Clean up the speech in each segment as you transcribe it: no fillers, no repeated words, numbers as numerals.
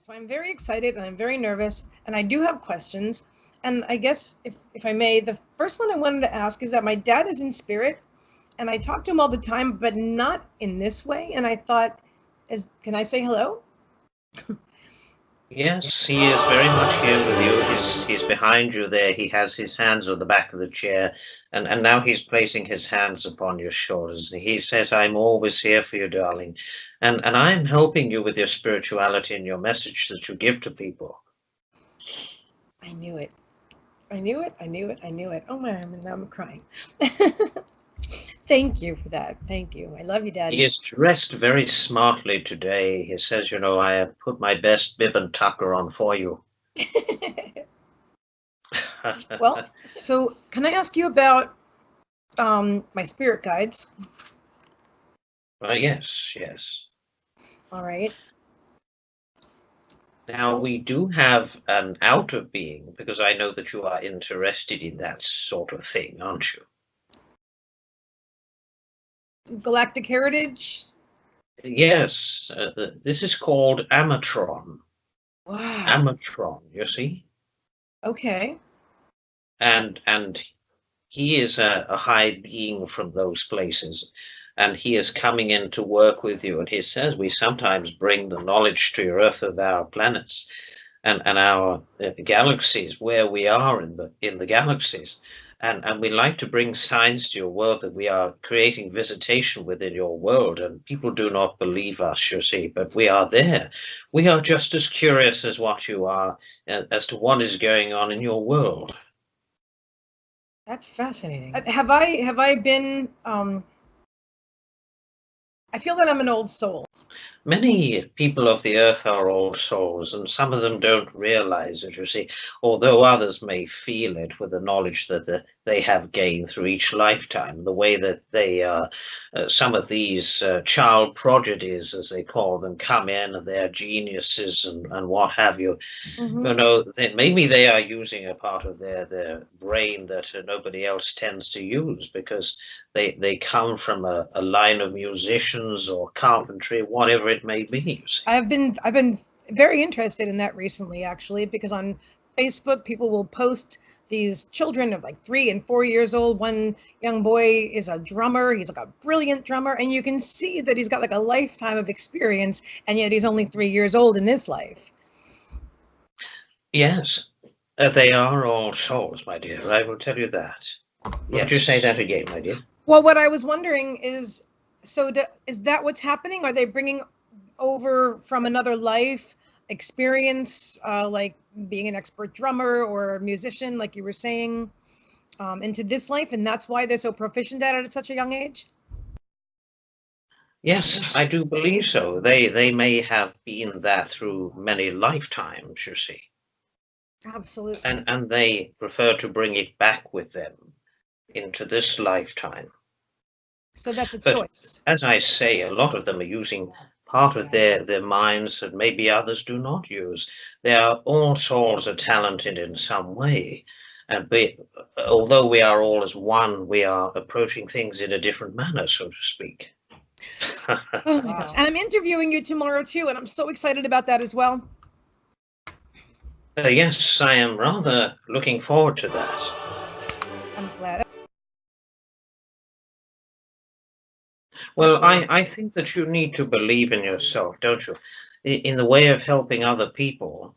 So I'm very excited and I'm very nervous and I do have questions. And I guess if I may, the first one I wanted to ask is that my dad is in spirit and I talk to him all the time, but not in this way. And I thought, can I say hello? Yes, he is very much here with you. He's behind you there. He has his hands on the back of the chair, and now he's placing his hands upon your shoulders. He says, I'm always here for you, darling. And I'm helping you with your spirituality and your message that you give to people. I knew it. I knew it. I knew it. I knew it. Oh my, now I'm crying. Thank you for that. Thank you. I love you, Daddy. He is dressed very smartly today. He says, you know, I have put my best bib and tucker on for you. Well, so can I ask you about my spirit guides? Yes, yes. All right. Now, we do have an outer being, because I know that you are interested in that sort of thing, aren't you? Galactic Heritage? Yes, this is called Amatron. Wow. Amatron, you see? Okay. And he is a high being from those places, and he is coming in to work with you. And he says we sometimes bring the knowledge to your Earth of our planets and our galaxies, where we are in the galaxies. And we like to bring signs to your world that we are creating visitation within your world. And people do not believe us, you see, but we are there. We are just as curious as what you are as to what is going on in your world. That's fascinating. Have I been? I feel that I'm an old soul. Many people of the earth are old souls, and some of them don't realize it, you see, although others may feel it with the knowledge that they have gained through each lifetime, the way that some of these child prodigies, as they call them, come in and they're geniuses and what have you. Mm-hmm. You know, maybe they are using a part of their brain that nobody else tends to use, because they come from a line of musicians or carpentry, whatever it may be. I've been very interested in that recently, actually, because on Facebook people will post these children of like 3 and 4 years old. One young boy is a drummer. He's like a brilliant drummer, and you can see that he's got like a lifetime of experience, and yet he's only 3 years old in this life. Yes, they are all souls, my dear. I will tell you that. Yes. Would you say that again, my dear? Well, what I was wondering is, is that what's happening? Are they bringing over from another life experience, like being an expert drummer or musician, like you were saying, into this life, and that's why they're so proficient at it at such a young age? Yes, I do believe so. They may have been that through many lifetimes, you see. Absolutely. And they prefer to bring it back with them into this lifetime. So that's a choice. As I say, a lot of them are using part of their minds that maybe others do not use. They are all souls are talented in some way. And although we are all as one, we are approaching things in a different manner, so to speak. Oh my gosh. And I'm interviewing you tomorrow too, and I'm so excited about that as well. Yes, I am rather looking forward to that. I'm glad. Well, I think that you need to believe in yourself, don't you? In the way of helping other people,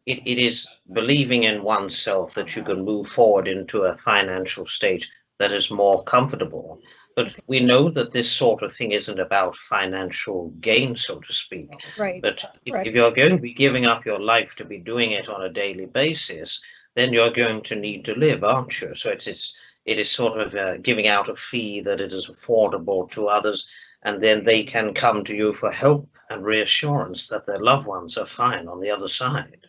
it is believing in oneself that you can move forward into a financial state that is more comfortable. But we know that this sort of thing isn't about financial gain, so to speak. Right. But if you're going to be giving up your life to be doing it on a daily basis, then you're going to need to live, aren't you? So it is sort of giving out a fee that it is affordable to others, and then they can come to you for help and reassurance that their loved ones are fine on the other side.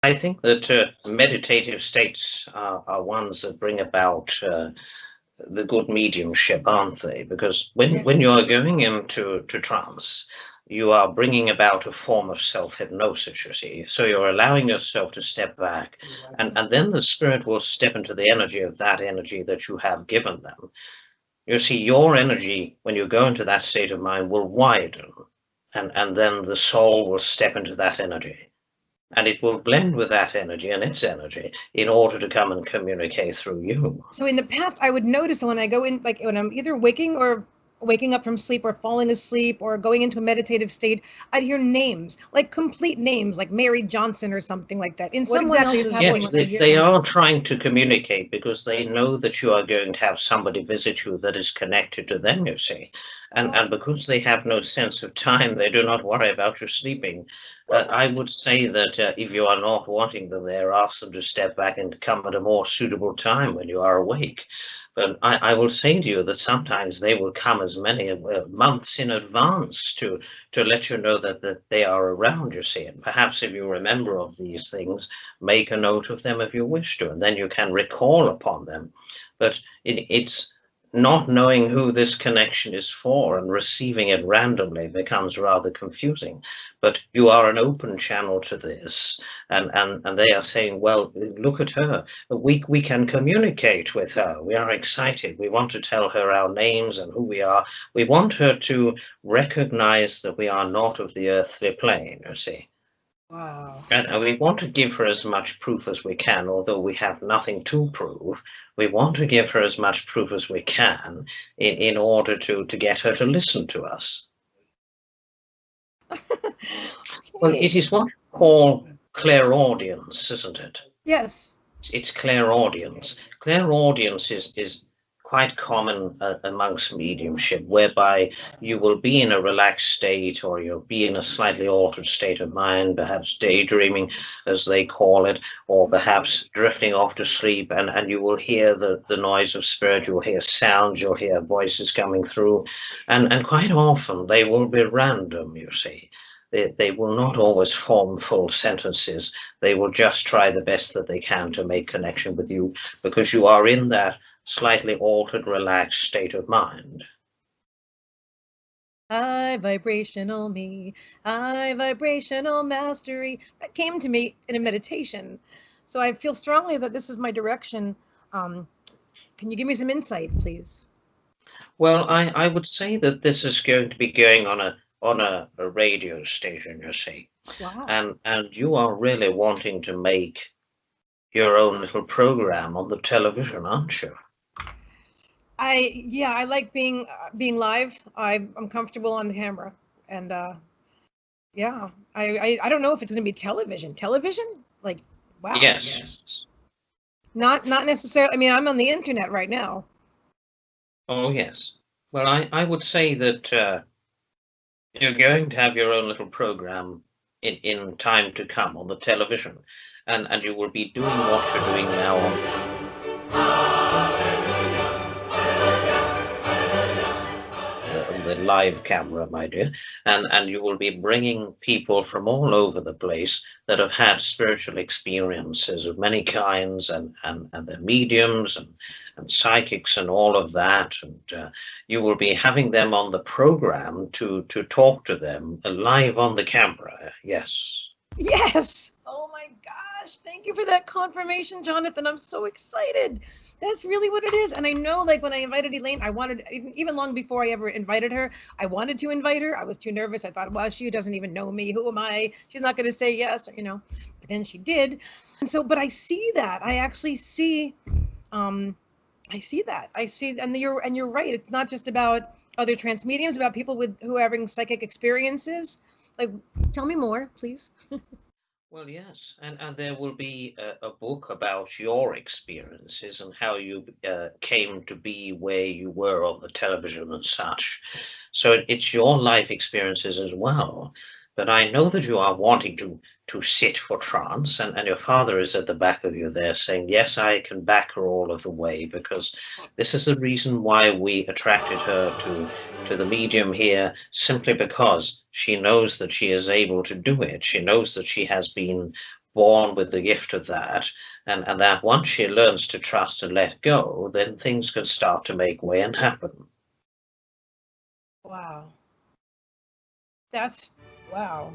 I think that meditative states are ones that bring about the good mediumship, aren't they? Because when you are going into trance, you are bringing about a form of self-hypnosis, you see. So you're allowing yourself to step back, and then the spirit will step into the energy of that energy that you have given them. You see, your energy, when you go into that state of mind, will widen, and then the soul will step into that energy. And it will blend with that energy and its energy in order to come and communicate through you. So in the past, I would notice when I go in, like when I'm either waking up from sleep or falling asleep or going into a meditative state, I'd hear names, like complete names, like Mary Johnson or something like that, in someone else's voice. Yes, they are trying to communicate because they know that you are going to have somebody visit you that is connected to them, you see. And because they have no sense of time, they do not worry about you sleeping. I would say that if you are not wanting them there, ask them to step back and come at a more suitable time when you are awake. But I will say to you that sometimes they will come as many months in advance to let you know that they are around, you see. And perhaps if you remember of these things, make a note of them if you wish to, and then you can recall upon them. But it's not knowing who this connection is for and receiving it randomly becomes rather confusing. But you are an open channel to this, and they are saying, well, look at her. We can communicate with her. We are excited. We want to tell her our names and who we are. We want her to recognize that we are not of the earthly plane, you see. Wow. And we want to give her as much proof as we can, although we have nothing to prove. We want to give her as much proof as we can in order to get her to listen to us. Well, it is what we call clairaudience, isn't it? Yes. It's clairaudience. Clairaudience is quite common amongst mediumship, whereby you will be in a relaxed state, or you'll be in a slightly altered state of mind, perhaps daydreaming, as they call it, or perhaps drifting off to sleep, and you will hear the noise of spirit, you'll hear sounds, you'll hear voices coming through, and quite often they will be random, you see. They will not always form full sentences. They will just try the best that they can to make connection with you, because you are in that slightly altered, relaxed state of mind. High vibrational me, high vibrational mastery. That came to me in a meditation. So I feel strongly that this is my direction. Can you give me some insight, please? Well, I would say that this is going to be going on a radio station, you see. Wow. And you are really wanting to make your own little program on the television, aren't you? I like being live. I'm comfortable on the camera, and yeah, I don't know if it's going to be television. Television, like, wow. Yes. Not necessarily. I mean, I'm on the internet right now. Oh, yes. Well, I would say that you're going to have your own little program in time to come on the television, and you will be doing what you're doing now on the live camera, my dear, and you will be bringing people from all over the place that have had spiritual experiences of many kinds, and they're mediums and psychics and all of that, and you will be having them on the program to talk to them live on the camera. Yes. Yes. Oh my gosh. Thank you for that confirmation, Johnathan. I'm so excited. That's really what it is. And I know, like, when I invited Elaine, I wanted, even long before I ever invited her, I wanted to invite her. I was too nervous. I thought, well, she doesn't even know me. Who am I? She's not going to say yes, you know. But then she did. And so, but I see that. I actually see, I see that. I see, and you're right. It's not just about other trance mediums, about people who are having psychic experiences. Like, tell me more, please. Well, yes, and there will be a book about your experiences and how you came to be where you were on the television and such. So it's your life experiences as well. But I know that you are wanting to sit for trance, and your father is at the back of you there saying, yes, I can back her all of the way, because this is the reason why we attracted her to the medium here, simply because she knows that she is able to do it. She knows that she has been born with the gift of that, and that once she learns to trust and let go, then things can start to make way and happen. Wow. That's, wow.